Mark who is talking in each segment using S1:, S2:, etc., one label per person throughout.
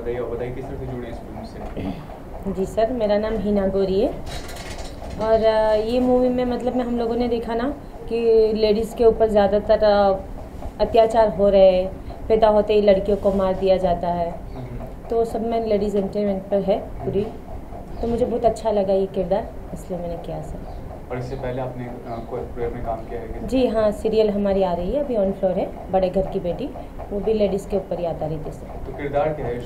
S1: बताइए और बताइए किस तरह से जुड़े इस फिल्म से।
S2: जी सर, मेरा नाम हिना गोरी है और ये मूवी में मतलब में हम लोगों ने देखा ना कि लेडीज़ के ऊपर ज़्यादातर अत्याचार हो रहे हैं, पैदा होते ही लड़कियों को मार दिया जाता है, तो सब में लेडीज़ एंटरटेनमेंट पर है पूरी। तो मुझे बहुत अच्छा लगा ये किरदार, इसलिए मैंने किया सर।
S1: और इससे पहले आपने कोई प्रोग्राम में काम किया है?
S2: जी हाँ, सीरियल हमारी आ रही है अभी ऑन फ्लोर है, बड़े घर की बेटी, वो भी लेडीज़ के ऊपर ही आता रही थी सर।
S1: तो किरदार क्या है इस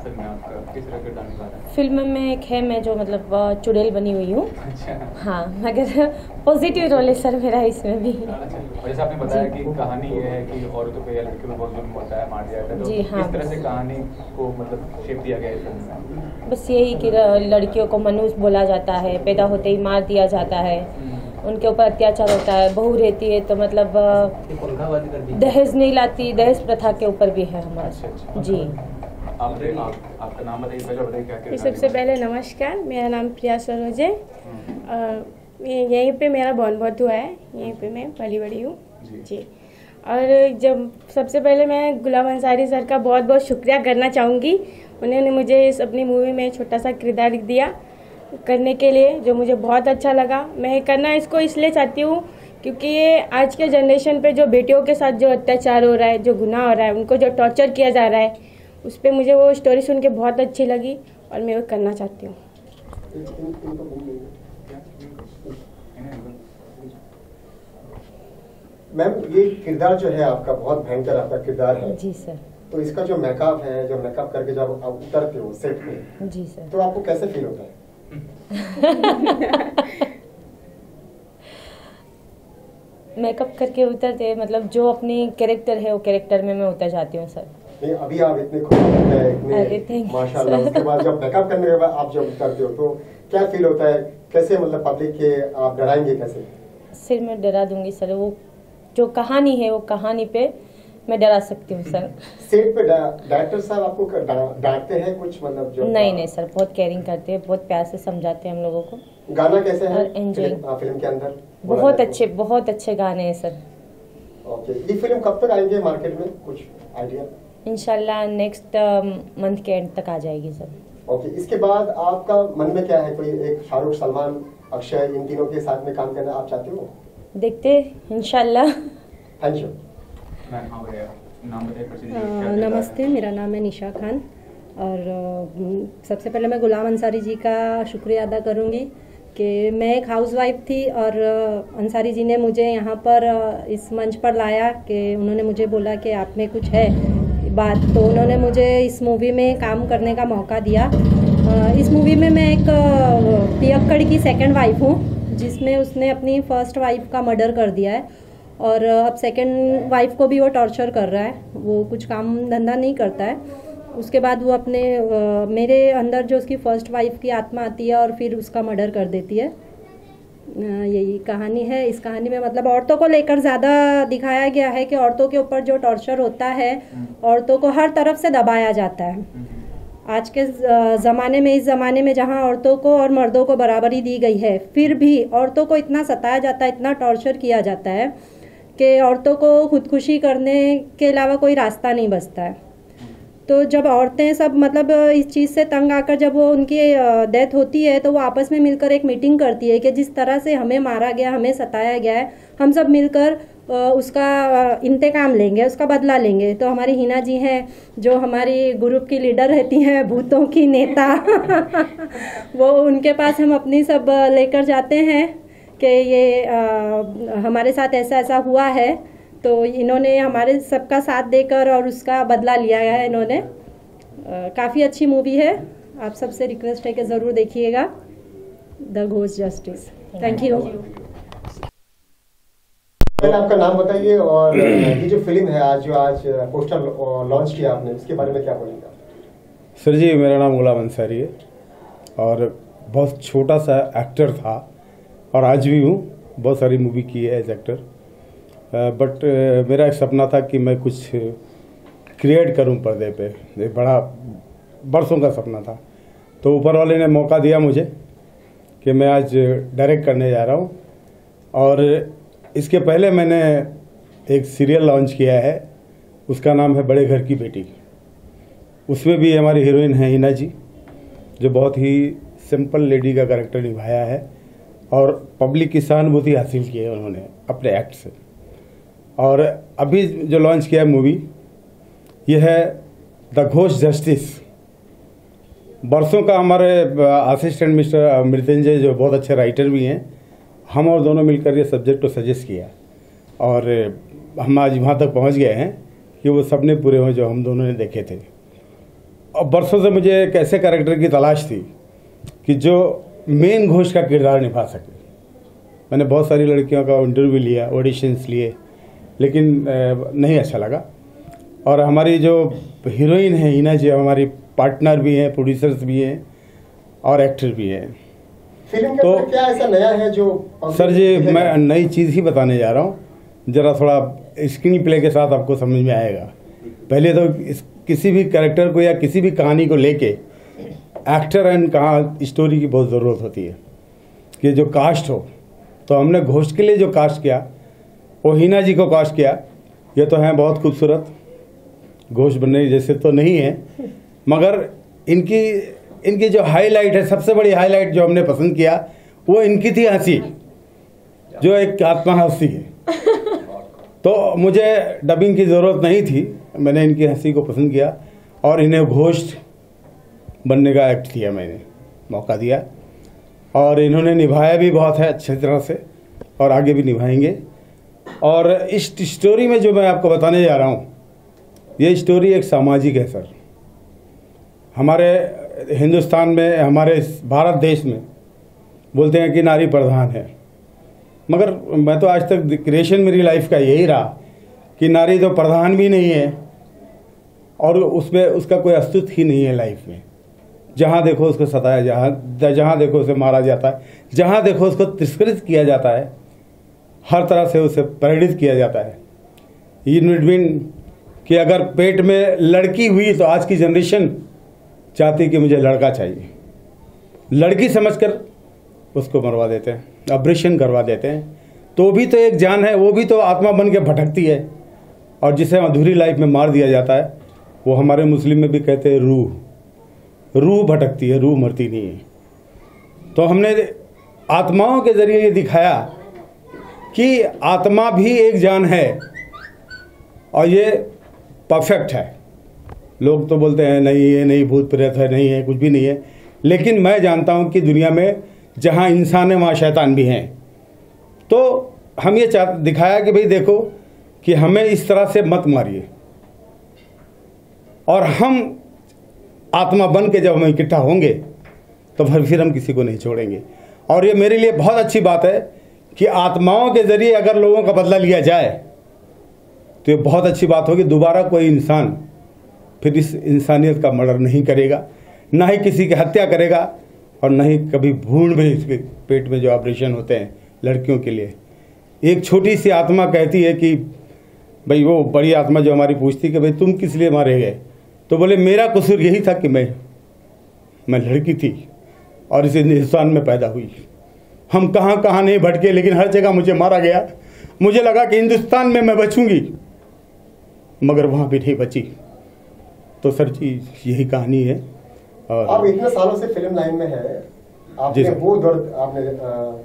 S1: फिल्म में आपका, किस तरह किरदार निभा रहा है?
S2: फिल्म में एक है मैं जो मतलब चुड़ैल बनी हुई हूँ।
S1: अच्छा।
S2: हाँ, मगर पॉजिटिव रोल है सर मेरा इसमें भी।
S1: अच्छा, और जैसे आपने बताया कि कहानी ये है कि औरतों पे या लड़कियों पे बहुत जुल्म होता है, मार दिया जाता है, तो
S2: जी हाँ,
S1: किस तरह से कहानी को मतलब शेप दिया गया है इस फिल्म में?
S2: बस यही कि लड़कियों को मनुष्य बोला जाता है, पैदा होते ही मार दिया जाता है, उनके ऊपर अत्याचार होता है, बहू रहती है तो मतलब दहेज नहीं लाती, दहेज प्रथा के ऊपर भी है हमारा।
S1: अच्छा।
S2: जी
S1: आपका नाम बताइए, पहले बताइए क्या किरदार
S3: सबसे पहले नमस्कार, मेरा नाम प्रिया सरोज है। यहीं पे मेरा बॉर्न बर्थ हुआ है, यहीं पे मैं पली बड़ी हूँ जी। और जब सबसे पहले मैं गुलाम अंसारी सर का बहुत बहुत शुक्रिया करना चाहूँगी, उन्होंने मुझे इस अपनी मूवी में छोटा सा किरदार दिया करने के लिए, जो मुझे बहुत अच्छा लगा। मैं करना इसको इसलिए चाहती हूँ क्योंकि ये आज के जनरेशन पे जो बेटियों के साथ जो अत्याचार हो रहा है, जो गुनाह हो रहा है, उनको जो टॉर्चर किया जा रहा है, उस पर मुझे वो स्टोरी सुन के बहुत अच्छी लगी और मैं वो करना चाहती हूँ।
S4: मैम, ये किरदार जो है आपका बहुत भयंकर आपका किरदार है।
S2: जी सर।
S4: तो इसका जो मेकअप है, जो मेकअप करके जब आप उतरते हो सेट पे,
S2: जी सर,
S4: तो आपको कैसे फील होता है?
S2: मेकअप करके उतरते मतलब जो अपनी कैरेक्टर है वो कैरेक्टर में मैं उतर जाती हूँ सर।
S4: नहीं, अभी आप इतने खूबसूरत है,
S2: अरे
S4: इतने
S2: thank you,
S4: माशाल्लाह। उसके बाद जब मेकअप करने के बाद आप जब उतरते हो तो क्या फील होता है? कैसे मतलब पब्लिक के आप डराएंगे कैसे?
S2: सिर में डरा दूंगी सर, वो जो कहानी है वो कहानी पे मैं डरा सकती हूँ सर।
S4: सेट पे डायरेक्टर साहब आपको डांटते हैं कुछ, मतलब जो?
S2: नहीं सर, बहुत केयरिंग करते हैं, बहुत प्यार से समझाते हैं हम लोगों को।
S4: गाना कैसे है
S2: फिल्म
S4: के अंदर?
S2: बहुत अच्छे गाने हैं सर।
S4: ओके, ये फिल्म कब तक आएंगे मार्केट में, कुछ आइडिया?
S2: इंशाल्लाह नेक्स्ट मंथ के एंड तक आ जाएगी सर।
S4: ओके, इसके बाद आपका मन में क्या है? कोई एक शाहरुख, सलमान, अक्षय, इन तीनों के साथ में काम करना आप चाहते हो?
S2: देखते इंशाल्लाह।
S4: Thank you.
S5: नमस्ते, मेरा नाम है निशा खान और सबसे पहले मैं गुलाम अंसारी जी का शुक्रिया अदा करूंगी कि मैं एक हाउसवाइफ थी और अंसारी जी ने मुझे यहाँ पर इस मंच पर लाया कि उन्होंने मुझे बोला कि आप में कुछ है बात, तो उन्होंने मुझे इस मूवी में काम करने का मौका दिया। इस मूवी में मैं एक पियक्कड़ की सेकंड वाइफ हूँ, जिसमें उसने अपनी फर्स्ट वाइफ का मर्डर कर दिया है और अब सेकंड वाइफ को भी वो टॉर्चर कर रहा है। वो कुछ काम धंधा नहीं करता है। उसके बाद वो अपने मेरे अंदर जो उसकी फर्स्ट वाइफ की आत्मा आती है और फिर उसका मर्डर कर देती है। यही कहानी है। इस कहानी में मतलब औरतों को लेकर ज़्यादा दिखाया गया है कि औरतों के ऊपर जो टॉर्चर होता है, औरतों को हर तरफ से दबाया जाता है। आज के ज़माने में, इस ज़माने में जहाँ औरतों को और मर्दों को बराबरी दी गई है, फिर भी औरतों को इतना सताया जाता है, इतना टॉर्चर किया जाता है कि औरतों को खुदकुशी करने के अलावा कोई रास्ता नहीं बचता है। तो जब औरतें सब मतलब इस चीज़ से तंग आकर जब वो उनकी डेथ होती है तो वो आपस में मिलकर एक मीटिंग करती है कि जिस तरह से हमें मारा गया, हमें सताया गया है, हम सब मिलकर उसका इंतकाम लेंगे, उसका बदला लेंगे। तो हमारी हिना जी हैं जो हमारी ग्रुप की लीडर रहती हैं, भूतों की नेता वो उनके पास हम अपनी सब लेकर जाते हैं कि ये हमारे साथ ऐसा ऐसा हुआ है। तो इन्होंने हमारे सबका साथ देकर और उसका बदला लिया है इन्होंने। काफ़ी अच्छी मूवी है, आप सबसे रिक्वेस्ट है कि ज़रूर देखिएगा the ghost justice. Thank you.
S4: आपका नाम बताइए और ये जो फिल्म है आज पोस्टर लॉन्च किया आपने, उसके बारे में क्या बोलेंगे?
S6: सर जी, मेरा नाम गुलाम अंसारी है और बहुत छोटा सा एक्टर था और आज भी हूँ। बहुत सारी मूवी की है एज एक्टर, बट मेरा एक सपना था कि मैं कुछ क्रिएट करूं पर्दे पे। एक बड़ा बरसों का सपना था, तो ऊपर वाले ने मौका दिया मुझे कि मैं आज डायरेक्ट करने जा रहा हूं। और इसके पहले मैंने एक सीरियल लॉन्च किया है, उसका नाम है बड़े घर की बेटी। उसमें भी हमारी हीरोइन है हिना जी, जो बहुत ही सिंपल लेडी का कैरेक्टर निभाया है और पब्लिक की सहानुभूति हासिल की है उन्होंने अपने एक्ट से। और अभी जो लॉन्च किया है मूवी, यह है द घोस्ट जस्टिस। बरसों का हमारे असिस्टेंट मिस्टर मृत्युंजय, जो बहुत अच्छे राइटर भी हैं, हम और दोनों मिलकर ये सब्जेक्ट को सजेस्ट किया और हम आज वहाँ तक पहुँच गए हैं कि वो सपने पूरे हुए जो हम दोनों ने देखे थे। और बरसों से मुझे एक ऐसे कैरेक्टर की तलाश थी कि जो मेन घोस्ट का किरदार निभा सके। मैंने बहुत सारी लड़कियों का इंटरव्यू लिया, ऑडिशंस लिए, लेकिन नहीं अच्छा लगा। और हमारी जो हीरोइन है हिना जी, हमारी पार्टनर भी हैं, प्रोड्यूसर्स भी हैं और एक्टर भी हैं।
S4: फिल्म के अंदर क्या ऐसा नया है जो
S6: सर जी, मैं नई चीज़ ही बताने जा रहा हूँ, ज़रा थोड़ा स्क्रीन प्ले के साथ आपको समझ में आएगा। पहले तो किसी भी कैरेक्टर को या किसी भी कहानी को लेके एक्टर एंड कहाँ स्टोरी की बहुत ज़रूरत होती है कि जो कास्ट हो। तो हमने घोस्ट के लिए जो कास्ट किया वो हिना जी को कास्ट किया। ये तो हैं बहुत खूबसूरत, घोस्ट बनने जैसे तो नहीं है, मगर इनकी जो हाईलाइट है, सबसे बड़ी हाईलाइट जो हमने पसंद किया वो इनकी थी हंसी, जो एक आत्मा हंसी है। तो मुझे डबिंग की ज़रूरत नहीं थी, मैंने इनकी हंसी को पसंद किया और इन्हें घोस्ट बनने का एक्ट किया, मैंने मौका दिया और इन्होंने निभाया भी बहुत है अच्छी तरह से और आगे भी निभाएंगे। और इस स्टोरी में जो मैं आपको बताने जा रहा हूँ, ये स्टोरी एक सामाजिक है सर। हमारे हिंदुस्तान में, हमारे भारत देश में बोलते हैं कि नारी प्रधान है, मगर मैं तो आज तक क्रिएशन मेरी लाइफ का यही रहा कि नारी तो प्रधान भी नहीं है और उसमें उसका कोई अस्तित्व ही नहीं है लाइफ में। जहाँ देखो उसको सताया, जहाँ देखो उसे मारा जाता है, जहाँ देखो उसको तिरस्कृत किया जाता है, हर तरह से उसे परिणित किया जाता है। इन बिटवीन कि अगर पेट में लड़की हुई तो आज की जनरेशन चाहती कि मुझे लड़का चाहिए, लड़की समझकर उसको मरवा देते हैं, ऑपरेशन करवा देते हैं। तो भी तो एक जान है, वो भी तो आत्मा बन के भटकती है और जिसे अधूरी लाइफ में मार दिया जाता है, वो हमारे मुस्लिम में भी कहते हैं रूह भटकती है, रूह मरती नहीं है। तो हमने आत्माओं के जरिए ये दिखाया कि आत्मा भी एक जान है और ये परफेक्ट है। लोग तो बोलते हैं नहीं, ये नहीं, भूत प्रेत है, नहीं है, कुछ भी नहीं है, लेकिन मैं जानता हूँ कि दुनिया में जहाँ इंसान है वहाँ शैतान भी हैं। तो हम ये दिखाया कि भाई देखो कि हमें इस तरह से मत मारिए और हम आत्मा बन के जब हम इकट्ठा होंगे तो फिर हम किसी को नहीं छोड़ेंगे। और ये मेरे लिए बहुत अच्छी बात है कि आत्माओं के जरिए अगर लोगों का बदला लिया जाए तो ये बहुत अच्छी बात होगी। दोबारा कोई इंसान फिर इस इंसानियत का मर्डर नहीं करेगा, ना ही किसी की हत्या करेगा और ना ही कभी भ्रूण में, इसके पेट में जो ऑपरेशन होते हैं लड़कियों के लिए। एक छोटी सी आत्मा कहती है कि भाई, वो बड़ी आत्मा जो हमारी पूछती कि भाई तुम किस लिए मारे गए, तो बोले मेरा कसूर यही था कि मैं लड़की थी और इस हिंदुस्तान में पैदा हुई। हम कहाँ नहीं भटके, लेकिन हर जगह मुझे मारा गया। मुझे लगा कि हिंदुस्तान में मैं बचूंगी, मगर वहाँ भी नहीं बची। तो सर जी यही कहानी है। और
S4: आप इतने सालों से फिल्म लाइन में है, आपने वो दौर आपने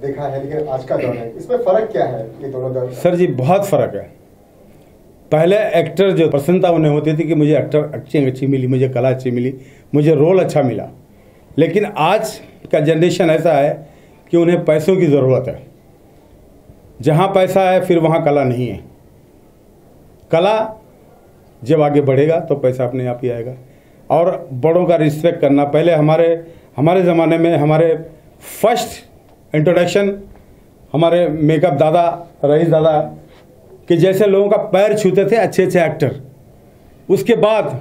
S4: देखा है, लेकिन आज का दौर है, इसमें फर्क क्या है ये दोनों दौर?
S6: सर जी बहुत फर्क है। पहले एक्टर जो प्रसन्नता उन्हें होती थी कि मुझे एक्टिंग अच्छी मिली, मुझे कला अच्छी मिली, मुझे रोल अच्छा मिला। लेकिन आज का जनरेशन ऐसा है कि उन्हें पैसों की ज़रूरत है। जहाँ पैसा है फिर वहाँ कला नहीं है। कला जब आगे बढ़ेगा तो पैसा अपने आप ही आएगा। और बड़ों का रिस्पेक्ट करना, पहले हमारे ज़माने में हमारे फर्स्ट इंट्रोडक्शन हमारे मेकअप दादा, रईस दादा कि जैसे लोगों का पैर छूते थे अच्छे एक्टर, उसके बाद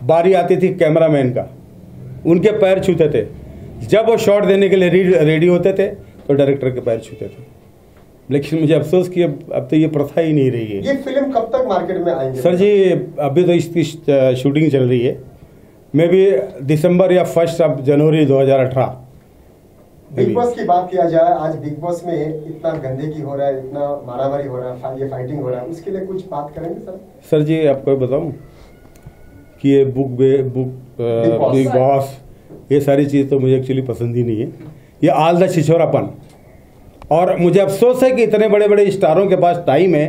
S6: बारी आती थी कैमरामैन का, उनके पैर छूते थे। जब वो शॉट देने के लिए रेडी होते थे तो डायरेक्टर के पैर छूते थे। लेकिन मुझे अफसोस कि अब तो ये प्रथा ही नहीं रही है।
S4: ये फिल्म कब तक मार्केट में आएगी?
S6: सर जी अभी तो इसकी शूटिंग चल रही है, मे भी दिसंबर या 1 जनवरी 2018।
S4: बिग बॉस की बात किया जाए, आज बिग बॉस में इतना गंदगी हो रहा है, इतना मारामारी हो रहा है, ये फाइटिंग हो रहा है, उसके लिए कुछ बात करेंगे सर?
S6: सर जी आपको बताऊं कि ये बिग बॉस, ये सारी चीज़ तो मुझे एक्चुअली पसंद ही नहीं है। ये आल द छिछोरापन, और मुझे अफसोस है कि इतने बड़े बड़े स्टारों के पास टाइम है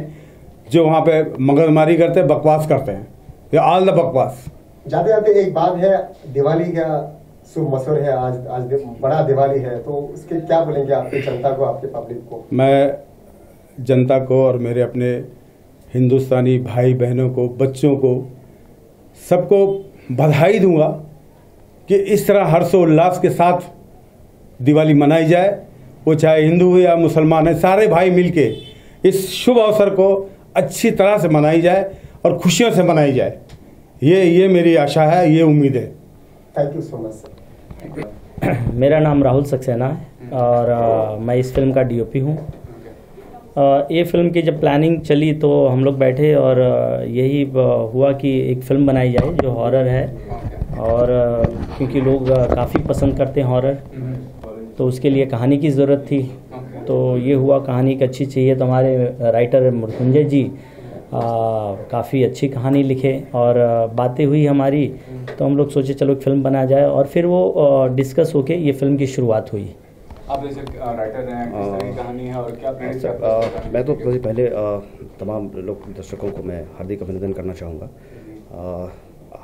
S6: जो वहाँ पे मगजमारी करते हैं, बकवास करते हैं। ये आल द बकवास।
S4: जाते जाते एक बात है, दिवाली का शुभ मौसम है, आज बड़ा दिवाली है, तो उसके क्या बोलेंगे आपकी जनता को, आपके पब्लिक को?
S6: मैं जनता को और मेरे अपने हिंदुस्तानी भाई बहनों को, बच्चों को, सबको बधाई दूंगा कि इस तरह हर्षोल्लास के साथ दिवाली मनाई जाए। वो चाहे हिंदू हो या मुसलमान है, सारे भाई मिलके इस शुभ अवसर को अच्छी तरह से मनाई जाए और खुशियों से मनाई जाए। ये मेरी आशा है, ये उम्मीद है।
S4: Thank you so much sir.
S7: मेरा नाम राहुल सक्सेना है और मैं इस फिल्म का डीओपी हूँ। ये फिल्म की जब प्लानिंग चली तो हम लोग बैठे और यही हुआ कि एक फ़िल्म बनाई जाए जो हॉरर है, और क्योंकि लोग काफ़ी पसंद करते हैं हॉरर, तो उसके लिए कहानी की ज़रूरत थी। तो ये हुआ कहानी की अच्छी चाहिए, तो हमारे राइटर मृत्युंजय जी काफ़ी अच्छी कहानी लिखे और बातें हुई हमारी, तो हम लोग सोचे चलो एक फ़िल्म बनाया जाए, और फिर वो डिस्कस होके ये फ़िल्म की शुरुआत हुई।
S1: आप जैसे राइटर हैं, किस तरह की कहानी है और क्या प्रेरित करता है?
S8: मैं तो सबसे पहले तमाम लोग दर्शकों को मैं हार्दिक अभिनंदन करना चाहूँगा।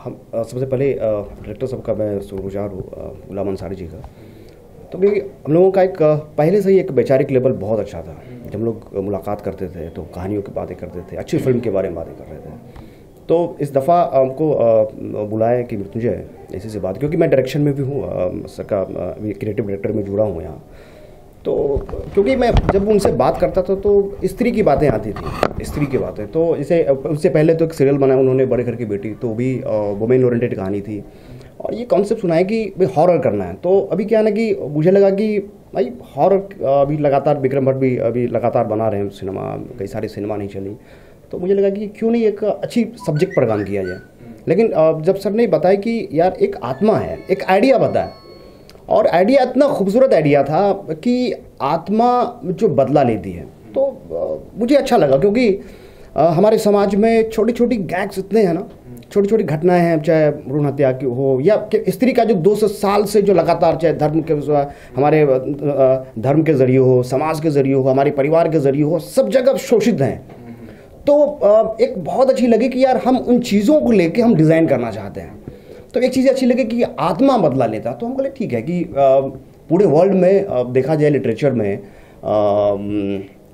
S8: हम सबसे पहले डायरेक्टर साहब का मैं शुक्रगुजार हूँ, गुलाम अंसारी जी का। तो क्योंकि हम लोगों का एक पहले से ही एक वैचारिक लेवल बहुत अच्छा था। जब हम लोग मुलाकात करते थे तो कहानियों की बातें करते थे, अच्छी फिल्म के बारे में बातें कर रहे थे। तो इस दफ़ा हमको बुलाया कि मृत्युंजय ऐसी सी बात, क्योंकि मैं डायरेक्शन में भी हूँ, सबका क्रिएटिव डायरेक्टर में जुड़ा हूँ यहाँ। तो क्योंकि मैं जब उनसे बात करता था तो स्त्री की बातें आती थी, स्त्री की बातें। तो इसे उससे पहले तो एक सीरियल बनाया उन्होंने, बड़े घर की बेटी, तो भी वुमेन ओरिएंटेड कहानी थी। और ये कॉन्सेप्ट सुना है कि भाई हॉरर करना है। तो अभी क्या है ना कि मुझे लगा कि भाई हॉरर अभी लगातार विक्रम भट्ट भी अभी लगातार बना रहे हैं सिनेमा, कई सारी सिनेमा नहीं चली, तो मुझे लगा कि क्यों नहीं एक अच्छी सब्जेक्ट पर काम किया जाए। लेकिन जब सर ने बताया कि यार एक आत्मा है, एक आइडिया बताया, और आइडिया इतना खूबसूरत आइडिया था कि आत्मा जो बदला लेती है, तो मुझे अच्छा लगा। क्योंकि हमारे समाज में छोटी छोटी गैग्स इतने हैं ना, छोटी छोटी घटनाएं हैं, चाहे भ्रूण हत्या की हो या स्त्री का जो 200 साल से जो लगातार, चाहे धर्म के हमारे धर्म के जरिए हो, समाज के जरिए हो, हमारे परिवार के जरिए हो, सब जगह शोषित हैं। तो एक बहुत अच्छी लगी कि यार हम उन चीज़ों को लेके हम डिज़ाइन करना चाहते हैं। तो एक चीज़ अच्छी लगी कि आत्मा बदला लेता, तो हम बोले ठीक है कि पूरे वर्ल्ड में देखा जाए लिटरेचर में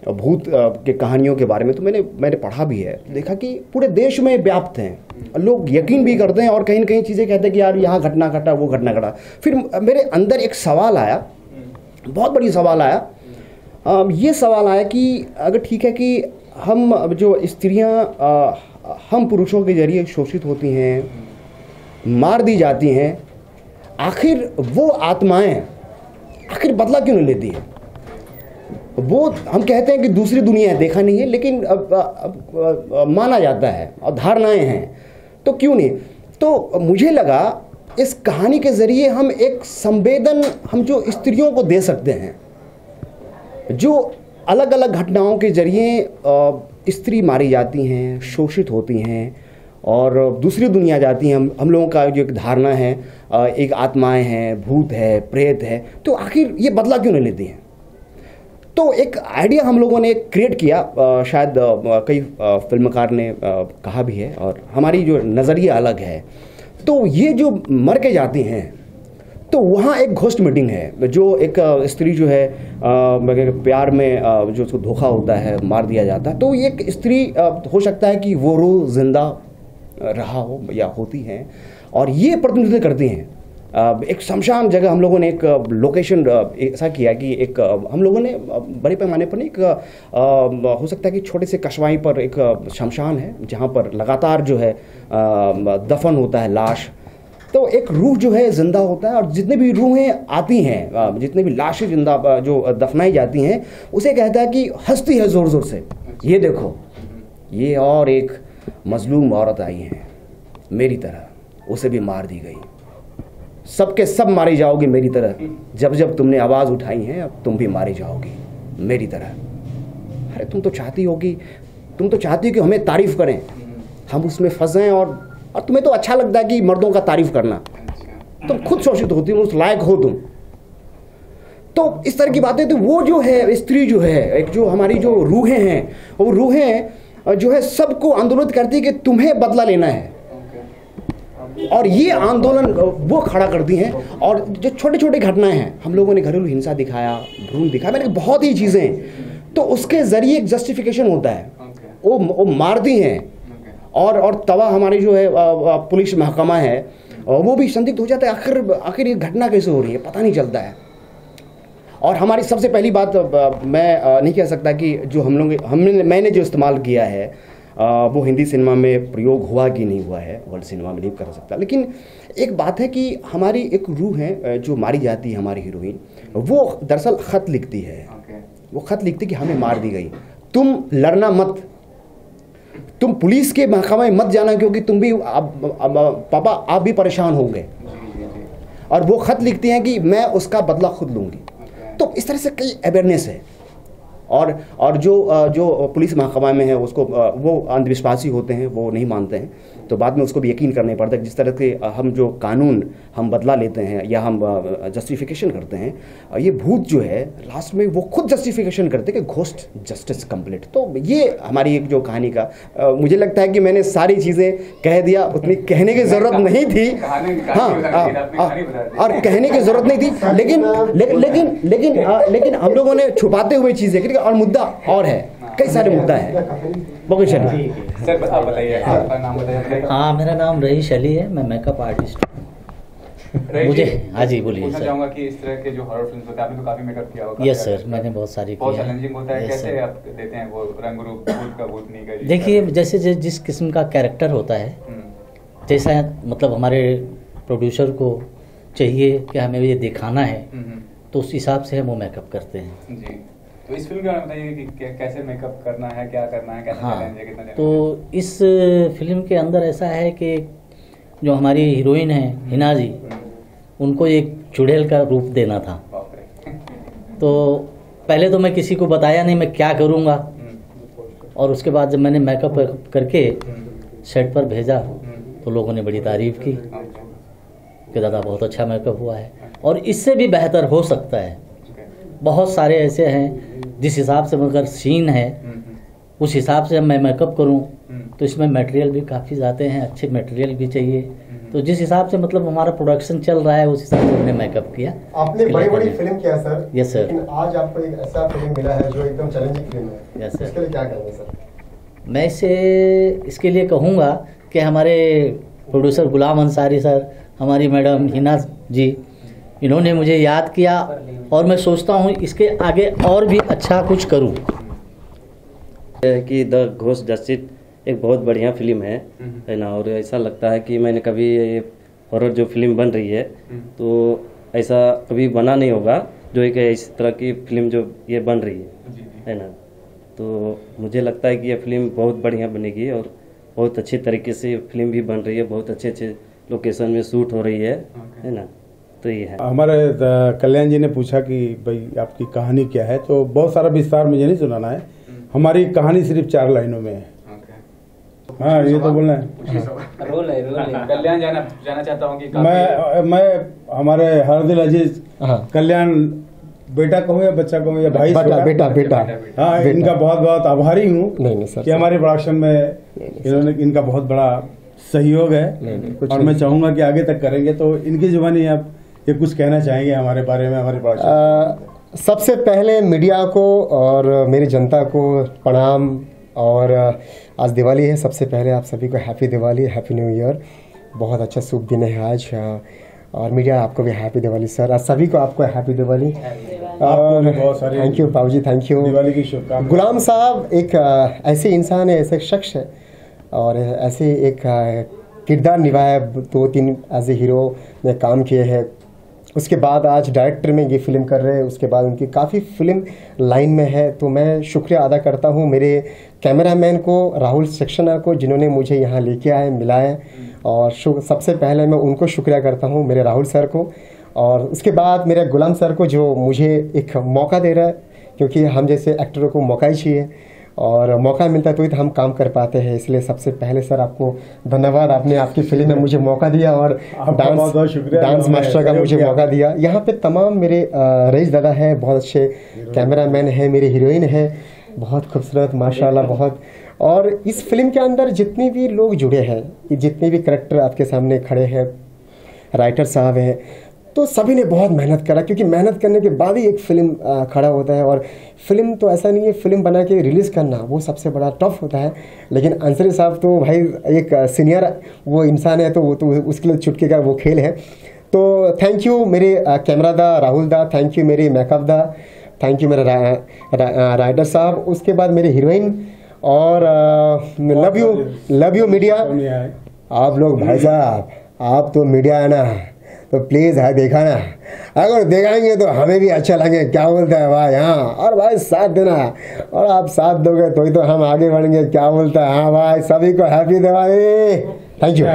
S8: भूत के कहानियों के बारे में, तो मैंने पढ़ा भी है, देखा कि पूरे देश में व्याप्त हैं, लोग यकीन भी करते हैं और कहीं न कहीं चीज़ें कहते हैं कि यार यहाँ घटना घटा, वो घटना घटा। फिर मेरे अंदर एक सवाल आया, बहुत बड़ी सवाल आया। ये सवाल आया कि अगर ठीक है कि हम जो स्त्रियाँ हम पुरुषों के जरिए शोषित होती हैं, मार दी जाती हैं, आखिर वो आत्माएं आखिर बदला क्यों नहीं लेती है? वो हम कहते हैं कि दूसरी दुनिया है, देखा नहीं है, लेकिन अब माना जाता है और धारणाएं हैं, तो क्यों नहीं? तो मुझे लगा इस कहानी के ज़रिए हम एक संवेदन हम जो स्त्रियों को दे सकते हैं, जो अलग अलग घटनाओं के ज़रिए स्त्री मारी जाती हैं, शोषित होती हैं और दूसरी दुनिया जाती हैं। हम लोगों का जो एक धारणा है, एक आत्माएं हैं, भूत है, प्रेत है, तो आखिर ये बदला क्यों नहीं लेती हैं? तो एक आइडिया हम लोगों ने क्रिएट किया, शायद कई फिल्मकार ने कहा भी है, और हमारी जो नज़रिया अलग है। तो ये जो मर के जाती हैं, तो वहाँ एक घोस्ट मीटिंग है, जो एक स्त्री जो है प्यार में जो उसको धोखा होता है, मार दिया जाता है, तो ये एक स्त्री हो सकता है कि वो रूह जिंदा रहा हो या होती हैं, और ये प्रतिनिधित्व करती हैं। एक शमशान जगह हम लोगों ने एक लोकेशन ऐसा किया कि एक हम लोगों ने बड़े पैमाने पर एक हो सकता है कि छोटे से कस्बाई पर एक शमशान है, जहाँ पर लगातार जो है दफन होता है लाश। तो एक रूह जो है जिंदा होता है, और जितने भी रूहें आती हैं, जितने भी लाशें जिंदा जो दफनाई जाती हैं, उसे कहता है कि हंसती है ज़ोर ज़ोर से, ये देखो ये और एक मजलूम औरत आई है मेरी तरह, उसे भी मार दी गई, सबके सब मारी जाओगी मेरी तरह, जब जब तुमने आवाज़ उठाई है अब तुम भी मारी जाओगी मेरी तरह। अरे तुम तो चाहती हो कि हमें तारीफ़ करें, हम उसमें फंस जाएं और और तुम्हें तो अच्छा लगता है कि मर्दों का तारीफ करना, तुम खुद शोषित होती हो, उस लायक हो तुम। तो इस तरह की बातें, तो वो जो है स्त्री जो है, एक जो हमारी जो रूहें हैं, वो रूहें जो है सबको आंदोलित करती है कि तुम्हें बदला लेना है, और ये आंदोलन वो खड़ा करती हैं। और जो छोटे छोटे घटनाएं हैं, हम लोगों ने घरेलू हिंसा दिखाया, भ्रूण दिखाया, मैंने बहुत ही चीज़ें, तो उसके ज़रिए एक जस्टिफिकेशन होता है, वो मारती हैं। और तवा हमारी जो है पुलिस महकमा है, वो भी संदिग्ध हो जाता है, आखिर ये घटना कैसे हो रही है, पता नहीं चलता है। और हमारी सबसे पहली बात, मैं नहीं कह सकता कि जो मैंने जो इस्तेमाल किया है वो हिंदी सिनेमा में प्रयोग हुआ कि नहीं हुआ है, वर्ल्ड सिनेमा में नहीं कर सकता। लेकिन एक बात है कि हमारी एक रूह है जो मारी जाती है, हमारी हीरोइन, वो दरअसल ख़त लिखती है। वो ख़त लिखती कि हमें मार दी गई, तुम लड़ना मत, तुम पुलिस के महकमे में मत जाना, क्योंकि तुम भी पापा आप भी परेशान हो गए। और वो ख़त लिखती हैं कि मैं उसका बदला खुद लूँगी। तो इस तरह से कई अवेयरनेस है। और जो पुलिस महकमा में है, उसको वो अंधविश्वासी होते हैं, वो नहीं मानते हैं, तो बाद में उसको भी यकीन करना पड़ता है। जिस तरह के हम जो कानून हम बदला लेते हैं या हम जस्टिफिकेशन करते हैं, ये भूत जो है लास्ट में वो खुद जस्टिफिकेशन करते हैं कि घोस्ट जस्टिस कंप्लीट। तो ये हमारी एक जो कहानी का, मुझे लगता है कि मैंने सारी चीज़ें कह दिया, उतनी कहने की ज़रूरत नहीं थी। हाँ, और कहने की ज़रूरत नहीं थी, लेकिन हम लोगों ने छुपाते हुए चीज़ें, और मुद्दा और है, कई सारे मुद्दा है। बहुत चलिए
S1: सर, आप बताइए, आपका नाम बताइए।
S9: हाँ, मेरा नाम रईस अली है, मैं मेकअप आर्टिस्ट हूँ। मुझे हाँ जी बोलिए
S1: पूछना
S9: सर।
S1: चाहूँगा कि इस तरह के जो हॉरर फिल्म्स होते हैं, आपने तो काफी मेकअप किया होगा।
S9: यस सर, मैंने बहुत सारी
S1: बहुत
S9: किया है।
S1: चैलेंजिंग होता है,
S9: Yes,
S1: कैसे
S9: sir।
S1: आप देते हैं वो रंग रूप, भूत का भूत नहीं का?
S9: देखिए, जैसे जिस किस्म का कैरेक्टर होता है, जैसा मतलब हमारे प्रोड्यूसर को चाहिए कि हमें ये दिखाना है, तो उस हिसाब से हम वो मेकअप करते हैं
S1: जी। तो इस फिल्म के बारे में बताइए कि कैसे मेकअप करना है, क्या करना है, कैसा चैलेंज है, कितना चैलेंज है?
S9: तो इस फिल्म के अंदर ऐसा है कि जो हमारी हीरोइन है हिना जी, उनको एक चुड़ैल का रूप देना था। तो पहले तो मैं किसी को बताया नहीं मैं क्या करूँगा, और उसके बाद जब मैंने मेकअप करके सेट पर भेजा तो लोगों ने बड़ी तारीफ़ की कि दादा बहुत अच्छा मेकअप हुआ है, और इससे भी बेहतर हो सकता है। बहुत सारे ऐसे हैं जिस हिसाब से मगर सीन है उस हिसाब से मैं मेकअप करूं, तो इसमें मटेरियल भी काफ़ी जाते हैं, अच्छे मटेरियल भी चाहिए। तो जिस हिसाब से मतलब हमारा प्रोडक्शन चल रहा है, उस हिसाब से हमने मेकअप किया।
S4: आपने बड़ी फिल्म किया सर।
S9: Yes sir.
S4: लेकिन आज आपको एक ऐसा फिल्म मिला है जो एकदम चैलेंजिंग फिल्म है।
S9: Yes sir.
S4: इसके लिए क्या कहेंगे सर?
S9: मैं इसके लिए कहूँगा कि हमारे प्रोड्यूसर गुलाम अंसारी सर, हमारी मैडम हिना जी, इन्होंने मुझे याद किया, और मैं सोचता हूँ इसके आगे और भी अच्छा कुछ करूँ।
S10: कि द घोस्ट जस्टिस एक बहुत बढ़िया फिल्म है ना, और ऐसा लगता है कि मैंने कभी ये हॉरर जो फिल्म बन रही है तो ऐसा कभी बना नहीं होगा जो एक इस तरह की फिल्म जो ये बन रही है ना। तो मुझे लगता है कि ये फिल्म बहुत बढ़िया बनेगी, और बहुत अच्छे तरीके से फिल्म भी बन रही है, बहुत अच्छे लोकेशन में शूट हो रही है ना। तो ये है। हमारे
S6: कल्याण जी ने पूछा कि भाई आपकी कहानी क्या है, तो बहुत सारा विस्तार मुझे नहीं सुनाना है। हमारी कहानी सिर्फ 4 लाइनों में है। हाँ, ये तो बोलना है।
S1: रोल है। कल्याण जाना चाहता हूँ कि
S6: मैं हमारे हर दिल अजीज कल्याण बेटा कहूँ या बच्चा कहूँ या भाई,
S4: बेटा।
S6: हाँ, इनका बहुत बहुत आभारी हूँ कि हमारे प्रोडक्शन में इन्होंने इनका बहुत बड़ा सहयोग है, और मैं चाहूँगा कि आगे तक करेंगे। तो इनकी जुबानी आप ये कुछ कहना चाहेंगे हमारे बारे में, हमारे प्रोडक्शन?
S4: सबसे पहले मीडिया को और मेरी जनता को प्रणाम। और आज दिवाली है, सबसे पहले आप सभी को happy Diwali, happy new year. बहुत अच्छा शुभ दिन है आज, और मीडिया आपको भी हैप्पी दिवाली सर, आज सभी को आपको हैप्पी दिवाली। और
S6: बहुत सारी
S4: थैंक यू बाबूजी, थैंक यू।
S6: दिवाली की शुभकामनाएं।
S4: गुलाम साहब एक ऐसे इंसान है, ऐसे शख्स है, और ऐसे एक किरदार निभाया, 2-3 एज ए हीरो में काम किए हैं। उसके बाद आज डायरेक्टर में ये फिल्म कर रहे हैं, उसके बाद उनकी काफ़ी फिल्म लाइन में है। तो मैं शुक्रिया अदा करता हूँ मेरे कैमरामैन को, राहुल सक्सेना को, जिन्होंने मुझे यहाँ लेके आए, मिलाए। और सबसे पहले मैं उनको शुक्रिया करता हूँ, मेरे राहुल सर को। और उसके बाद मेरे गुलाम सर को, जो मुझे एक मौका दे रहा है, क्योंकि हम जैसे एक्टरों को मौका ही चाहिए। और मौका मिलता है तो हम काम कर पाते हैं। इसलिए सबसे पहले सर आपको धन्यवाद, आपने आपकी फिल्म में मुझे मौका दिया और डांस मास्टर का मुझे मौका दिया। यहाँ पे तमाम मेरे रईस दादा है, बहुत अच्छे कैमरामैन है, मेरी हीरोइन है बहुत खूबसूरत माशाल्लाह बहुत। और इस फिल्म के अंदर जितने भी लोग जुड़े हैं, जितने भी करेक्टर आपके सामने खड़े हैं, राइटर साहब हैं, तो सभी ने बहुत मेहनत करा, क्योंकि मेहनत करने के बाद ही एक फ़िल्म खड़ा होता है। और फिल्म तो ऐसा नहीं है, फिल्म बना के रिलीज़ करना वो सबसे बड़ा टफ होता है। लेकिन अंसारी साहब तो भाई एक सीनियर वो इंसान है, तो वो तो उसके लिए चुटकी का वो खेल है। तो थैंक यू मेरे कैमरा दा राहुल दा, थैंक यू मेरी मेकअप दा, थैंक यू मेरा राइटर साहब, उसके बाद मेरी हीरोइन, और लव यू मीडिया। आप लोग भाई साहब आप तो मीडिया है ना, तो प्लीज़ है देखा ना, अगर दिखाएंगे तो हमें भी अच्छा लगे, क्या बोलता है भाई। हाँ, और भाई साथ देना, और आप साथ दोगे तो ही तो हम आगे बढ़ेंगे, क्या बोलता है। हाँ भाई, सभी को हैप्पी दिवाली, थैंक यू।